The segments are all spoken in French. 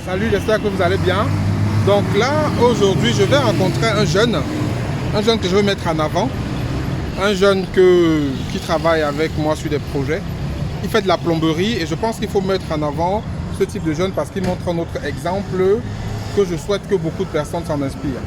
Salut, j'espère que vous allez bien. Donc là, aujourd'hui, je vais rencontrer un jeune que je veux mettre en avant. Un jeune qui travaille avec moi sur des projets. Il fait de la plomberie et je pense qu'il faut mettre en avant ce type de jeune parce qu'il montre un autre exemple que je souhaite que beaucoup de personnes s'en inspirent.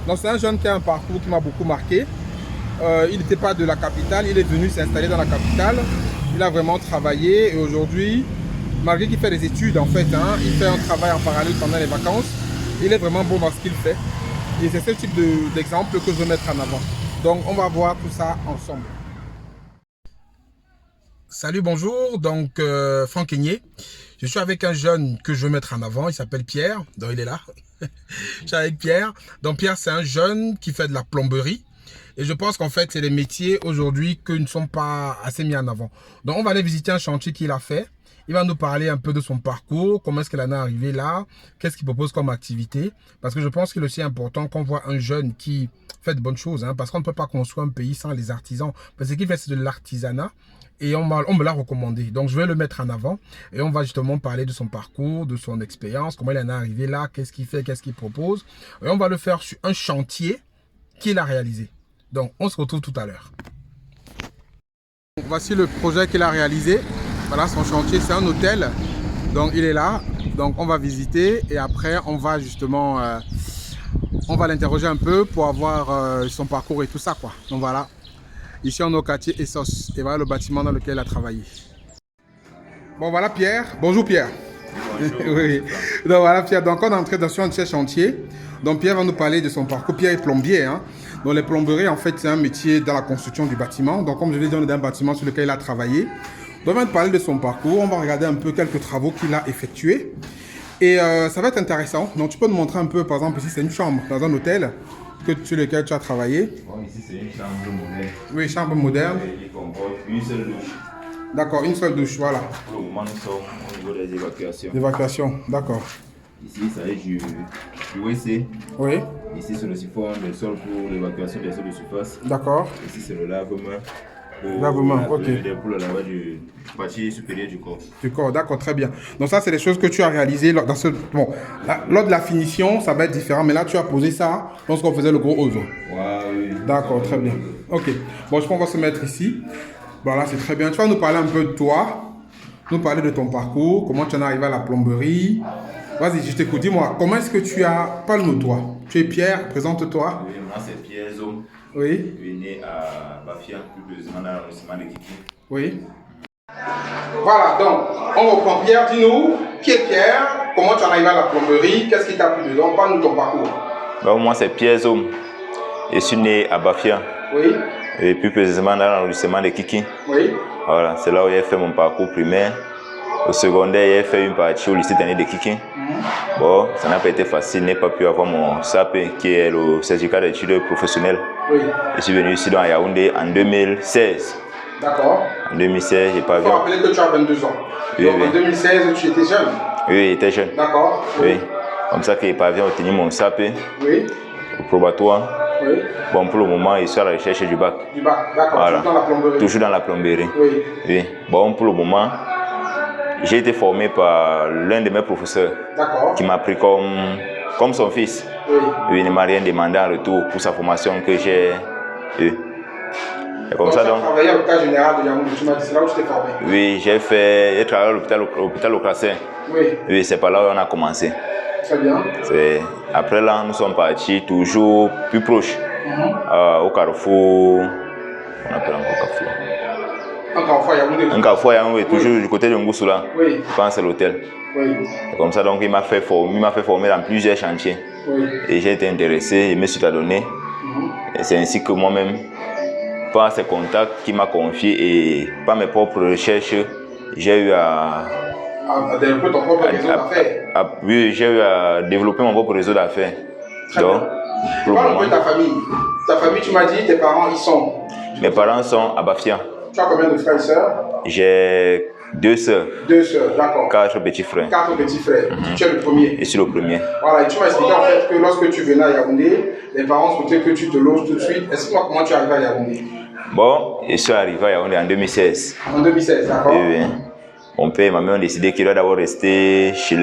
Donc c'est un jeune qui a un parcours qui m'a beaucoup marqué. Il n'était pas de la capitale, il est venu s'installer dans la capitale. Il a vraiment travaillé et aujourd'hui, malgré qu'il fait des études en fait, il fait un travail en parallèle pendant les vacances. Il est vraiment bon dans ce qu'il fait. Et c'est ce type d'exemple que je veux mettre en avant. Donc on va voir tout ça ensemble. Salut, bonjour, donc Franck Aigné. Je suis avec un jeune que je veux mettre en avant, il s'appelle Pierre, donc il est là. Je suis avec Pierre. Donc Pierre, c'est un jeune qui fait de la plomberie. Et je pense qu'en fait, c'est les métiers aujourd'hui qui ne sont pas assez mis en avant. Donc on va aller visiter un chantier qu'il a fait. Il va nous parler un peu de son parcours, comment est-ce qu'il en est arrivé là, qu'est-ce qu'il propose comme activité. Parce que je pense qu'il est aussi important qu'on voit un jeune qui fait de bonnes choses. Parce qu'on ne peut pas construire un pays sans les artisans. Parce que ce qu'il fait, c'est de l'artisanat. Et on me l'a recommandé. Donc, je vais le mettre en avant. Et on va justement parler de son parcours, de son expérience, comment il en est arrivé là, qu'est-ce qu'il fait, qu'est-ce qu'il propose. Et on va le faire sur un chantier qu'il a réalisé. Donc, on se retrouve tout à l'heure. Voici le projet qu'il a réalisé. Voilà son chantier, c'est un hôtel. Donc, il est là. Donc, on va visiter. Et après, on va justement... on va l'interroger un peu pour avoir son parcours et tout ça, quoi. Donc, voilà. Ici, on est au quartier Essos. Et voilà le bâtiment dans lequel il a travaillé. Bon, voilà Pierre. Bonjour Pierre. Bonjour. Oui. Donc voilà Pierre. Donc on est entré dans un de ces chantiers. Donc Pierre va nous parler de son parcours. Pierre est plombier. Donc les plomberies, en fait, c'est un métier dans la construction du bâtiment. Donc comme je l'ai dit, on est dans un bâtiment sur lequel il a travaillé. Donc on va nous parler de son parcours. On va regarder un peu quelques travaux qu'il a effectués. Et ça va être intéressant. Donc tu peux nous montrer un peu, par exemple, ici c'est une chambre dans un hôtel sur lequel tu as travaillé. Bon, ici c'est une chambre moderne. Oui, chambre moderne. Il comporte une seule douche. D'accord, une seule douche, voilà. Pour le moment, nous sommes au niveau des évacuations. Évacuation, d'accord. Ici, ça est du WC. Oui, Ici, c'est le siphon des sols pour l'évacuation des sols de surface. d'accord. Ici, c'est le lave-main. Lave-main, ok. Pour le lavage du partie supérieure du corps. Du corps, d'accord, très bien. Donc ça, c'est des choses que tu as réalisées dans ce... Bon, lors de la finition, ça va être différent, mais là, tu as posé ça lorsqu'on faisait le gros ozo. Oui. D'accord, très bien. Ok. Bon, je pense qu'on va se mettre ici. Voilà, c'est très bien. Tu vas nous parler un peu de toi, nous parler de ton parcours, comment tu en es arrivé à la plomberie. Vas-y, je t'écoute. Dis-moi, comment est-ce que tu as... Parle-nous de toi. Tu es Pierre, présente-toi. Oui, moi, c'est Pierre Zom. Oui. Je suis né à Bafia, plus précisément dans l'arrondissement de Kiki. Oui. Voilà, donc, on reprend Pierre. Dis-nous, qui est Pierre? Comment tu en es arrivé à la plomberie? Qu'est-ce qui t'a plu dedans? Parle-nous de ton parcours. Bon, moi, c'est Pierre Zom. Je suis né à Bafia. Oui. Et plus précisément dans l'arrondissement de Kiki. Oui. Voilà, c'est là où j'ai fait mon parcours primaire. Au secondaire, j'ai fait une partie au lycée dernier de Kiki. Bon, ça n'a pas été facile, je n'ai pas pu avoir mon SAP, qui est le certificat d'études professionnelles. Oui. Je suis venu ici dans Yaoundé en 2016. D'accord. En 2016, j'ai pas Il vu. faut rappeler que tu as 22 ans. Oui, Donc oui. en 2016, tu étais jeune. Oui, j'étais jeune. D'accord. Oui. Comme ça que j'ai pas à obtenir mon SAP, Oui. le probatoire. Oui. Bon, pour le moment, je suis à la recherche du bac. Du bac, d'accord. Voilà. Toujours dans la plomberie. Toujours dans la plomberie. Oui. Oui. Bon, pour le moment, j'ai été formé par l'un de mes professeurs. D'accord. Qui m'a pris comme son fils. Oui. Il ne m'a rien demandé en retour pour sa formation que j'ai eue. Et comme ça, tu as donc. travaillé à l'hôpital général de Yaoundé, tu m'as dit, c'est là où tu t'es formé. Oui, j'ai travaillé à l'hôpital au Crassin. Oui. Oui, c'est par là où on a commencé. Très bien. Après là, nous sommes partis toujours plus proches. Au Carrefour. On appelle encore Carrefour. Un Carrefour à Yaoundé. Un Carrefour à Yaoundé, toujours du côté de Ngoussou là. Oui. Je pense que c'est l'hôtel. Oui. Et comme ça, donc, il m'a fait former dans plusieurs chantiers. Oui. Et j'ai été intéressé, je me suis adonné. Et c'est ainsi que moi-même, par ces contacts qu'il m'a confiés et par mes propres recherches, j'ai eu à développer ton propre réseau d'affaires. Oui, j'ai eu à développer mon propre réseau d'affaires. Donc, parle un peu de ta famille. Ta famille, tu m'as dit, tes parents, ils sont? Mes parents sont à Bafia. Tu as combien de frères et sœurs? J'ai 2 sœurs. 2 sœurs, d'accord. 4 petits frères. 4 petits frères. Tu es le premier. Je suis le premier. Voilà, et tu m'as expliqué en fait que lorsque tu venais à Yaoundé, les parents souhaitaient que tu te loges tout de suite. Explique-moi comment tu es arrivé à Yaoundé. Bon, je suis arrivé à Yaoundé en 2016. En 2016, d'accord. Oui. Mon père et ma mère ont décidé qu'ils doivent d'abord rester chez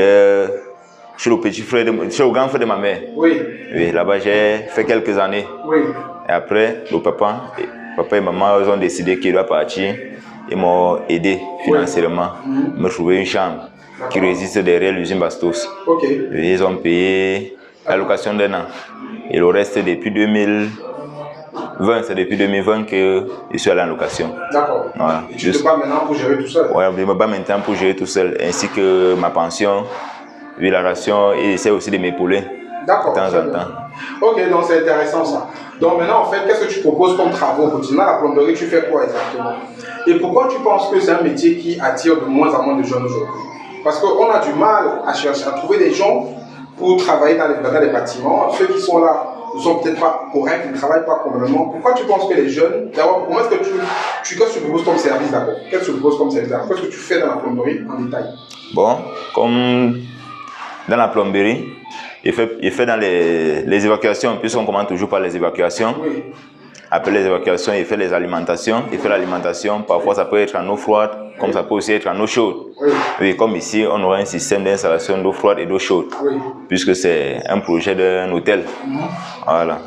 chez le petit frère, chez le grand frère de ma mère. Oui. Oui, là-bas, j'ai fait quelques années. Oui. Et après, le papa et maman ils ont décidé qu'ils doivent partir. Ils m'ont aidé financièrement, me trouver une chambre qui résiste derrière l'usine Bastos. Ok. Et ils ont payé la location d'un an. Et le reste, depuis 2020, c'est depuis 2020 que je suis allé en location. D'accord. Voilà. Et tu te bats maintenant pour gérer tout seul? Oui, je me bats maintenant pour gérer tout seul, ainsi que ma pension, oui, la ration, et j'essaie aussi de m'épauler de temps en temps. Ok, donc c'est intéressant ça. Donc maintenant, en fait, qu'est-ce que tu proposes comme travaux au quotidien? La plomberie, tu fais quoi exactement? Et pourquoi tu penses que c'est un métier qui attire de moins en moins de jeunes aujourd'hui? Parce qu'on a du mal à chercher, à trouver des gens pour travailler dans les bâtiments. Ceux qui sont là ne sont peut-être pas corrects, ils ne travaillent pas complètement. Pourquoi tu penses que les jeunes, d'abord, comment est-ce que qu'est-ce que tu proposes comme service d'abord? Qu'est-ce que tu proposes comme service d'abord? Qu'est-ce que tu fais dans la plomberie en détail? Bon, comme dans la plomberie, il fait dans les évacuations, puisqu'on commence toujours par les évacuations. Oui. Après les évacuations, il fait les alimentations. Il fait l'alimentation, parfois ça peut être en eau froide, comme ça peut aussi être en eau chaude. Oui. Oui, comme ici, on aura un système d'installation d'eau froide et d'eau chaude, oui. puisque c'est un projet d'un hôtel. Voilà.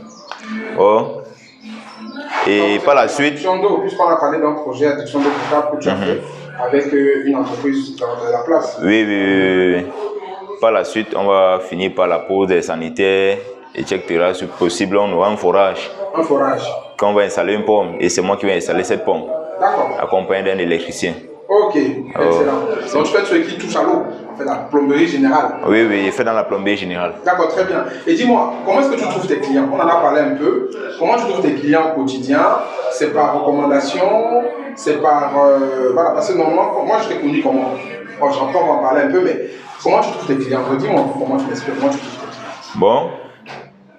Oh. Et donc, par la suite... Puisqu'on a parlé d'un projet d'adduction d'eau potable que tu as fait avec une entreprise dans la place. Oui. Par la suite, on va finir par la pose des sanitaires, etc. Si possible, on aura un forage. Un forage. Quand on va installer une pompe, et c'est moi qui vais installer cette pompe. D'accord. Accompagné d'un électricien. Ok, excellent. Donc tu fais ce qui touche à l'eau, en fait, la plomberie générale. Oui, il fait dans la plomberie générale. D'accord, très bien. Et dis-moi, comment est-ce que tu trouves tes clients? On en a parlé un peu. Comment tu trouves tes clients au quotidien? C'est par recommandation? C'est par... voilà, parce que normalement, moi je t'ai connu comment? Bon, j'entends, on va en parler un peu, mais comment tu trouves tes clients? Dis-moi comment tu l'expliques, comment tu trouves tes clients? Bon,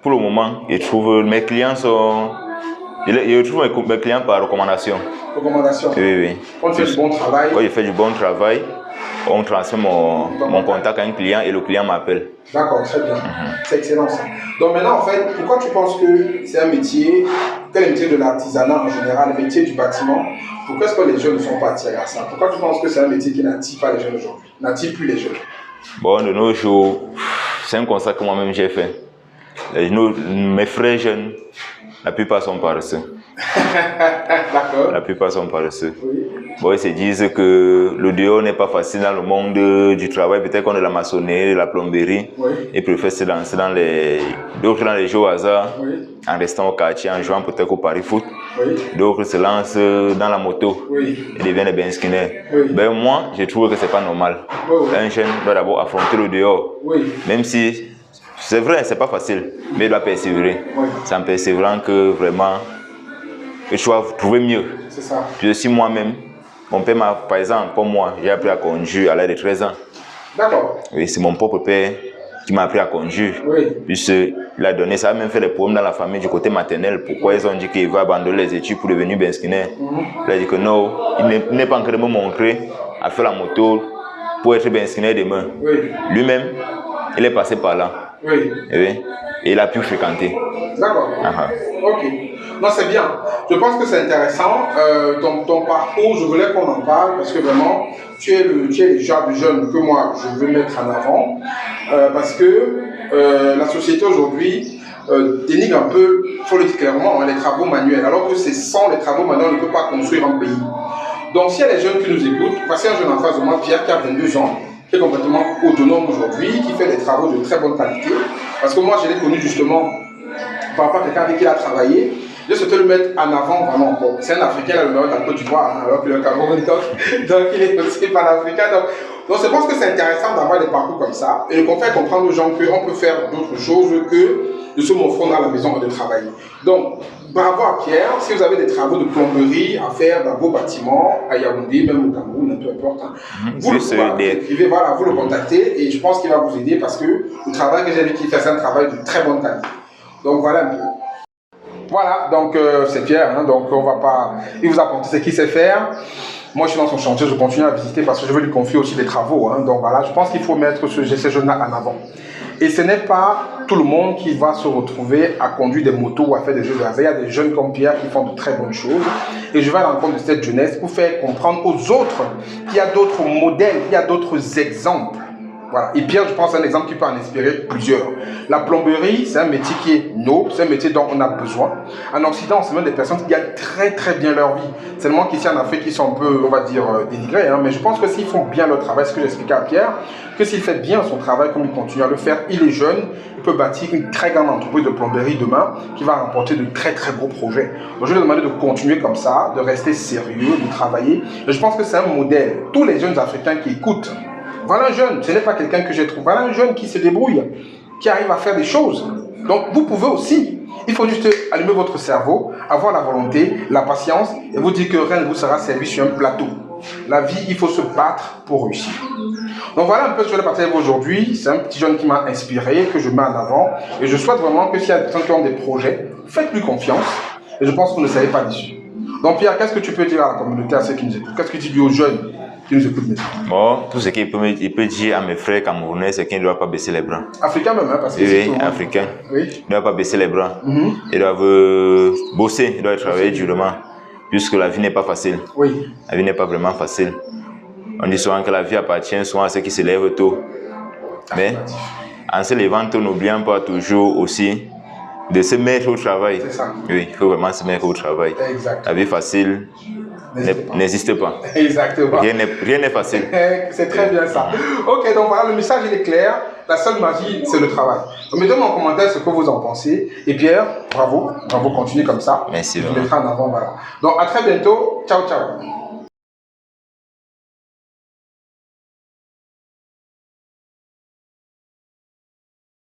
pour le moment, je trouve mes clients sont... Je trouve mes clients par recommandation. Recommandation? Oui. Quand tu fais du bon travail? Quand je fais du bon travail, on transmet mon contact à un client et le client m'appelle. D'accord, très bien. C'est excellent ça. Donc maintenant, en fait, pourquoi tu penses que c'est un métier, quel est le métier de l'artisanat en général, le métier du bâtiment, pourquoi est-ce que les jeunes ne sont pas attirés à ça? Pourquoi tu penses que c'est un métier qui n'attire pas les jeunes aujourd'hui, n'attire plus les jeunes? Bon, de nos jours, c'est un constat que moi-même j'ai fait. Mes frères jeunes, la plupart sont paresseux. D'accord. La plupart sont paresseux. Oui. Bon, ils se disent que le dehors n'est pas facile dans le monde du travail. Peut-être qu'on est de la maçonnerie, de la plomberie. Oui. Ils préfèrent se lancer d'autres dans les jeux au hasard, en restant au quartier, en jouant peut-être au pari foot. Oui. D'autres se lancent dans la moto et deviennent des benskinners. Ben, moi, je trouve que c'est pas normal. Un jeune doit d'abord affronter le dehors. Même si c'est vrai, c'est pas facile, mais il doit persévérer. C'est en persévérant que vraiment, je dois trouver mieux. C'est ça. Puis aussi moi-même, mon père m'a, par exemple, comme moi, j'ai appris à conduire à l'âge de 13 ans. D'accord. Oui, c'est mon propre père qui m'a appris à conduire. Puisqu'il a donné ça, a même fait des problèmes dans la famille du côté maternel. Pourquoi ils ont dit qu'il va abandonner les études pour devenir benskiner? Il a dit que non, il n'est pas encore de me montrer à faire la moto pour être benskiner demain. Lui-même, il est passé par là. Et il a pu fréquenter. D'accord. Ok. Non, c'est bien. Je pense que c'est intéressant. Ton parcours, je voulais qu'on en parle parce que vraiment, tu es le genre de jeune que moi, je veux mettre en avant. Parce que la société aujourd'hui dénigre un peu, il faut le dire clairement, les travaux manuels. Alors que c'est sans les travaux manuels, on ne peut pas construire un pays. Donc, s'il y a des jeunes qui nous écoutent, voici un jeune en face de moi, Pierre, qui a 22 ans, qui est complètement autonome aujourd'hui, qui fait des travaux de très bonne qualité. Parce que moi, je l'ai connu justement par rapport à quelqu'un avec qui il a travaillé. Je souhaitais le mettre en avant vraiment. Bon, c'est un Africain, là, le numéro de la Côte d'Ivoire, alors que le Cameroun, donc il est aussi panafricain. Donc je pense que c'est intéressant d'avoir des parcours comme ça et qu'on fait comprendre aux gens qu'on peut faire d'autres choses que de se morfondre à la maison et de travailler. Donc, bravo à Pierre. Si vous avez des travaux de plomberie à faire dans vos bâtiments, à Yaoundé, même au Cameroun, peu importe, vous le contactez et je pense qu'il va vous aider parce que le travail que j'ai vu qu'il fait, c'est un travail de très bonne qualité. Donc voilà un peu. Voilà, donc c'est Pierre, donc on va pas... Il vous a montré ce qu'il sait faire. Moi je suis dans son chantier, je continue à visiter parce que je veux lui confier aussi des travaux. Donc voilà, je pense qu'il faut mettre ces jeunes-là en avant. Et ce n'est pas tout le monde qui va se retrouver à conduire des motos ou à faire des jeux de hasard. Il y a des jeunes comme Pierre qui font de très bonnes choses. Et je vais à l'encontre de cette jeunesse pour faire comprendre aux autres qu'il y a d'autres modèles, il y a d'autres exemples Voilà. Et Pierre, je pense, c'est un exemple qui peut en inspirer plusieurs. La plomberie, c'est un métier qui est noble, c'est un métier dont on a besoin. En Occident, c'est même des personnes qui gagnent très très bien leur vie. Seulement qu'ici en Afrique, ils sont un peu, on va dire, dénigrés. Hein. Mais je pense que s'ils font bien leur travail, ce que j'expliquais à Pierre, que s'il fait bien son travail, comme il continue à le faire, il est jeune, il peut bâtir une très grande entreprise de plomberie demain qui va remporter de très très gros projets. Donc je lui ai demandé de continuer comme ça, de rester sérieux, de travailler. Et je pense que c'est un modèle. Tous les jeunes Africains qui écoutent, voilà un jeune, ce n'est pas quelqu'un que j'ai trouvé, voilà un jeune qui se débrouille, qui arrive à faire des choses. Donc vous pouvez aussi, il faut juste allumer votre cerveau, avoir la volonté, la patience, et vous dire que rien ne vous sera servi sur un plateau. La vie, il faut se battre pour réussir. Donc voilà un peu ce que je vais partager aujourd'hui. C'est un petit jeune qui m'a inspiré, que je mets en avant, et je souhaite vraiment que s'il y a des gens qui ont des projets, faites-lui confiance, et je pense que vous ne serez pas déçus. Donc Pierre, qu'est-ce que tu peux dire à la communauté, à ceux qui nous écoutent? Qu'est-ce que tu dis aux jeunes qui nous écoutent maintenant? Bon, tout ce qu'il peut dire à mes frères camerounais, c'est qu'ils ne doivent pas baisser les bras. Africains même, hein, parce que oui, africains. Oui. Ils ne doivent pas baisser les bras. Ils doivent bosser, ils doivent travailler durement, puisque la vie n'est pas facile. Oui. La vie n'est pas vraiment facile. On dit souvent que la vie appartient souvent à ceux qui se lèvent tôt. Mais en se levant tôt, n'oublions pas toujours aussi de se mettre au travail. C'est ça. Oui, il faut vraiment se mettre au travail. Exactement. La vie facile n'existe pas. Exactement. Rien n'est facile. C'est très bien ça. Ok, donc voilà, le message il est clair. La seule magie, c'est le travail. Donc mettez-moi en commentaire ce que vous en pensez. Et Pierre, bravo, continuez comme ça. Merci. Je le mettrai en avant, voilà. Donc à très bientôt. Ciao, ciao.